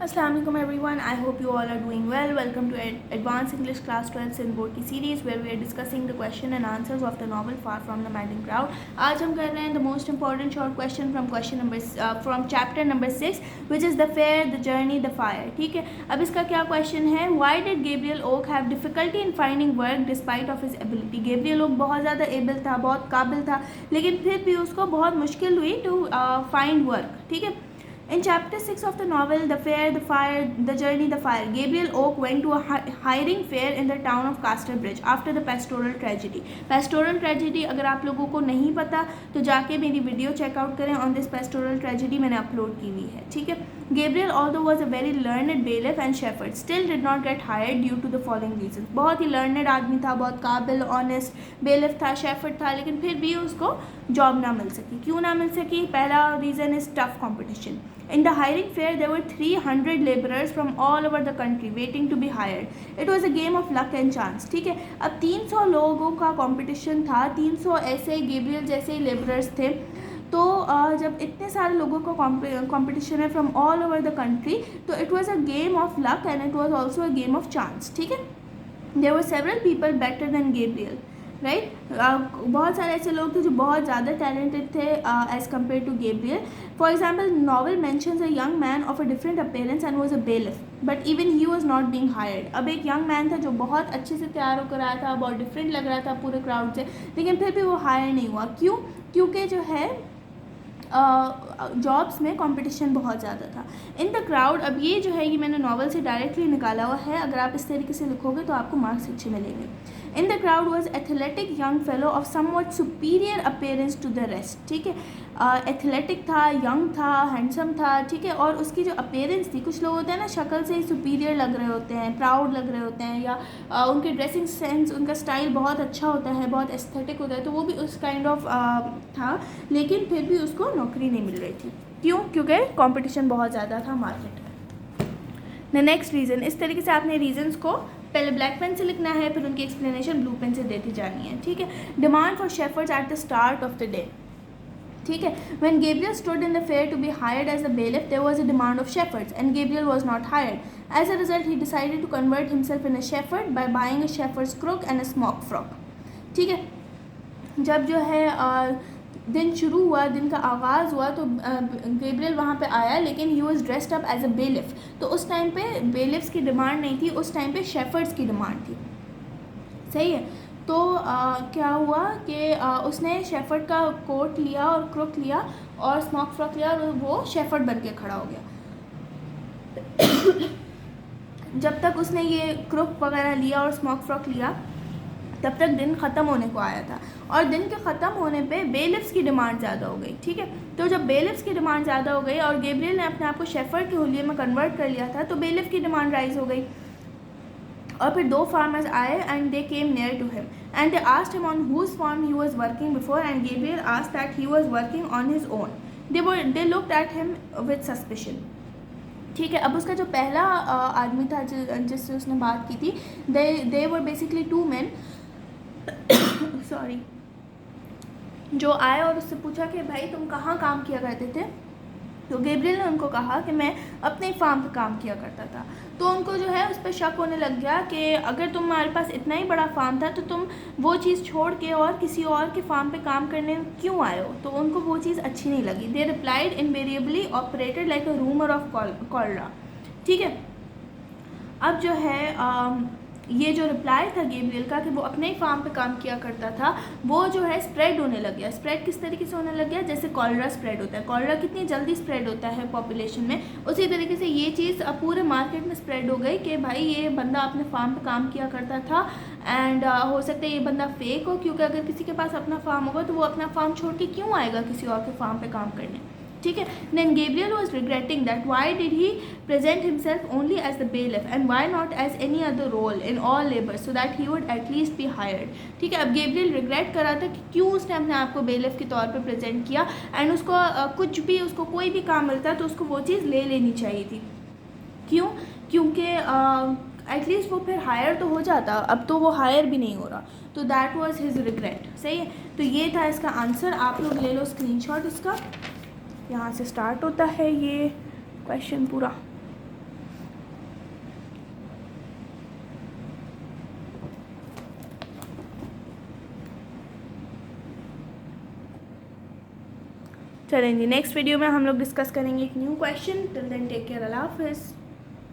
Assalamualaikum everyone. I hope you all are doing well. Welcome to Advanced English Class 12 in board की series where we are discussing the question and answers of the novel Far from the Madding Crowd. आज हम कर रहे हैं the most important short question from chapter number 6 which is the fair, the journey, the fire. ठीक है, अब इसका क्या question है? Why did Gabriel Oak have difficulty in finding work despite of his ability? Gabriel Oak बहुत ज़्यादा able था, बहुत काबिल था, लेकिन फिर भी उसको बहुत मुश्किल हुई to find work. ठीक है. In chapter 6 of the novel, The Fair, the Fire, the Journey, the Fire, Gabriel Oak went to a hiring fair in the town of Casterbridge after the pastoral tragedy. Pastoral tragedy अगर आप लोगों को नहीं पता तो जाके मेरी video checkout करें on this pastoral tragedy, मैंने अपलोड की हुई है. ठीक है. Gabriel, although was a very learned bailiff and shepherd, still did not get hired due to the following reasons. बहुत ही learned आदमी था, बहुत काबिल, honest, bailiff था, shepherd था, लेकिन फिर भी उसको जॉब ना मिल सकी. क्यों ना मिल सकी? पहला reason is tough competition. In the hiring fair, there were 300 laborers from all over the country waiting to be hired. It was a game of luck and chance. ठीक है, अब 300 लोगों का कंपटीशन था, 300 ऐसे गेब्रियल जैसे लेबरर्स थे. तो जब इतने सारे लोगों का कंपटीशन है from all over the country, तो it was a game of luck and it was also a game of chance. ठीक है, there were several people better than Gabriel, right. बहुत सारे ऐसे लोग थे जो बहुत ज़्यादा टैलेंटेड थे as compare to Gabriel. For example, novel mentions a young man of a different appearance and was a bailiff, but even he was not being hired. अब एक यंग मैन था जो बहुत अच्छे से तैयार होकर आया था, बहुत डिफरेंट लग रहा था पूरे क्राउड से, लेकिन फिर भी वो हायर नहीं हुआ. क्यों? क्योंकि जो है जॉब्स में कंपटीशन बहुत ज़्यादा था इन द क्राउड. अब ये जो है ये मैंने नॉवल से डायरेक्टली निकाला हुआ है. अगर आप इस तरीके से लिखोगे तो आपको मार्क्स अच्छे मिलेंगे. In the crowd was athletic young fellow of somewhat superior appearance to the rest. ठीक है, एथलेटिक था, यंग था, हैंडसम था. ठीक है, और उसकी जो अपीयरेंस थी, कुछ लोग होते हैं ना शक्ल से ही सुपीरियर लग रहे होते हैं, प्राउड लग रहे होते हैं, या उनके ड्रेसिंग सेंस, उनका स्टाइल बहुत अच्छा होता है, बहुत एस्थेटिक होता है, तो वो भी उस काइंड ऑफ था, लेकिन फिर भी उसको नौकरी नहीं मिल रही थी. क्यों? क्योंकि कंपटीशन बहुत ज़्यादा था मार्केट में. द नेक्स्ट रीज़न, इस तरीके से आपने रीजंस को पहले ब्लैक पेन से लिखना है, फिर उनकी एक्सप्लेनेशन ब्लू पेन से देती जानी है. ठीक है. Demand for shepherd's at the start of the day. ठीक है, when Gabriel stood in the fair to be hired as a bailiff, there was a demand of shepherds and Gabriel was not hired. As a result, he decided to convert himself in a shepherd by buying a shepherd's crook and a smock frock. ठीक है, जब जो है दिन शुरू हुआ, दिन का आगाज़ हुआ, तो गेब्रियल वहाँ पे आया, लेकिन he was dressed up as a bailiff. तो उस टाइम पे बेलिफ्स की डिमांड नहीं थी, उस टाइम पे शेफर्ड्स की डिमांड थी. सही है. तो क्या हुआ कि उसने शेफर्ड का कोट लिया और क्रुक लिया और स्मॉक फ्रॉक लिया और वो शेफर्ड बन के खड़ा हो गया. जब तक उसने ये क्रुक वगैरह लिया और स्मॉक फ्रॉक लिया, तब तक दिन ख़त्म होने को आया था, और दिन के ख़त्म होने पे बेलिफ्स की डिमांड ज़्यादा हो गई. ठीक है, तो जब बेलिफ्स की डिमांड ज़्यादा हो गई और गेब्रियल ने अपने आप को शेफर्ड के हुलिये में कन्वर्ट कर लिया था, तो बेलिफ की डिमांड राइज हो गई. और फिर 2 फार्मर्स आए and they came near to him and they asked him on whose farm he was working before and Gabriel asked that he was working on his own. They looked at him with suspicion. ठीक है, अब उसका जो पहला आदमी था जिससे उसने बात की थी, दे वर बेसिकली 2 men सॉरी, जो आए और उससे पूछा कि भाई तुम कहाँ काम किया करते थे. तो गेब्रियल ने उनको कहा कि मैं अपने फार्म पे काम किया करता था. तो उनको जो है उस पर शक होने लग गया कि अगर तुम्हारे पास इतना ही बड़ा फार्म था तो तुम वो चीज़ छोड़ के और किसी और के फार्म पे काम करने क्यों आए हो. तो उनको वो चीज़ अच्छी नहीं लगी. They replied invariably operated like a rumour of cholera. ठीक है, अब जो है ये जो रिप्लाई था गेब्रियल का कि वो अपने ही फार्म पे काम किया करता था, वो जो है स्प्रेड होने लग गया. स्प्रेड किस तरीके से होने लग गया? जैसे कॉलरा स्प्रेड होता है. कॉलरा कितनी जल्दी स्प्रेड होता है पॉपुलेशन में, उसी तरीके से ये चीज़ अब पूरे मार्केट में स्प्रेड हो गई कि भाई ये बंदा अपने फार्म पे काम किया करता था एंड हो सकता है ये बंदा फेक हो, क्योंकि अगर किसी के पास अपना फार्म होगा तो वो अपना फार्म छोड़ के क्यों आएगा किसी और के फार्म पर काम करने. ठीक है. Then Gabriel was regretting that why did he present himself only as the bailiff and why not as any other role in all labor so that he would at least be hired. ठीक है, अब Gabriel regret कर रहा था कि क्यों उसने अपने आप को बेलिफ के तौर पे प्रेजेंट किया एंड उसको कुछ भी, उसको कोई भी काम मिलता तो उसको वो चीज़ ले लेनी चाहिए थी. क्यों? क्योंकि एटलीस्ट वो फिर हायर तो हो जाता, अब तो वो हायर भी नहीं हो रहा. तो दैट वाज हिज रिग्रेट. सही है, तो ये था इसका आंसर. आप लोग ले लो स्क्रीनशॉट इसका. यहाँ से स्टार्ट होता है ये क्वेश्चन पूरा. चलें जी, नेक्स्ट वीडियो में हम लोग डिस्कस करेंगे एक new question. Till then take care, अल्लाह हाफिज़।